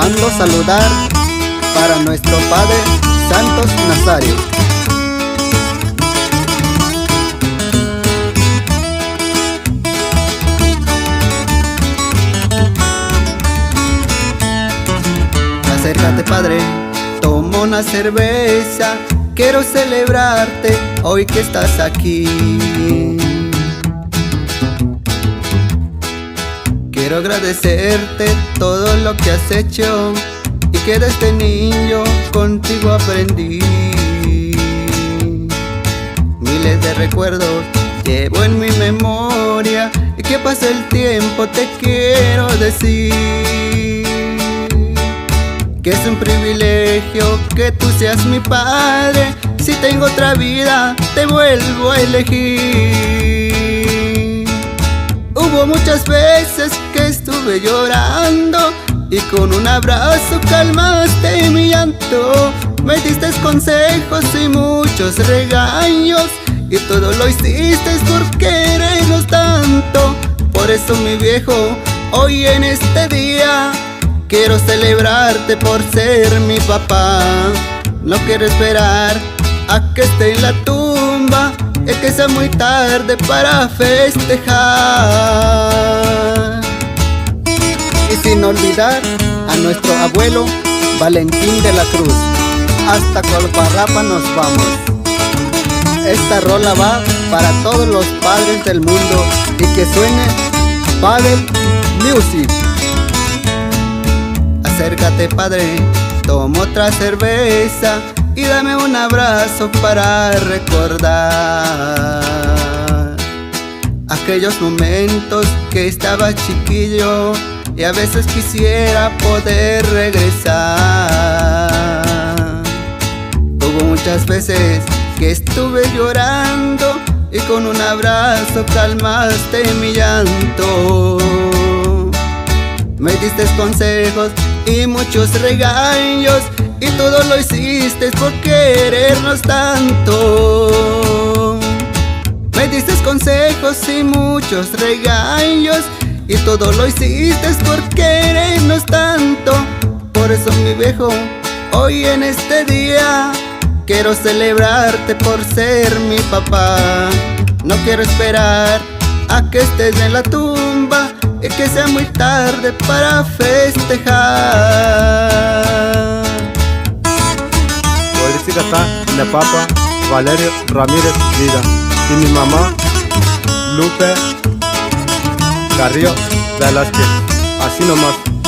mando saludar para nuestro Padre Santos Nazario. Acércate, Padre, toma una cerveza, quiero celebrarte hoy que estás aquí. Quiero agradecerte todo lo que has hecho y que desde niño contigo aprendí. Miles de recuerdos llevo en mi memoria y que pase el tiempo te quiero decir que es un privilegio que tú seas mi padre. Si tengo otra vida te vuelvo a elegir. Hubo muchas veces que estuve llorando y con un abrazo calmaste mi llanto. Me diste consejos y muchos regaños y todo lo hiciste por querernos tanto. Por eso, mi viejo, hoy en este día quiero celebrarte por ser mi papá. No quiero esperar a que esté en la tumba y que sea muy tarde para festejar. Y sin olvidar a nuestro abuelo Valentín de la Cruz. Hasta Colparrapa nos vamos. Esta rola va para todos los padres del mundo y que suene Padel Music. Acércate, Padre, toma otra cerveza y dame un abrazo para recordar aquellos momentos que estaba chiquillo y a veces quisiera poder regresar. Hubo muchas veces que estuve llorando y con un abrazo calmaste mi llanto. Me diste consejos y muchos regaños y todo lo hiciste por querernos tanto. Me diste consejos y muchos regaños y todo lo hiciste por querernos tanto. Por eso, mi viejo, hoy en este día quiero celebrarte por ser mi papá. No quiero esperar a que estés en la tumba y que sea muy tarde para festejar. Política está de Papa Valerio Ramírez Vida y mi mamá Lupe Carrillo Velázquez. Así nomás.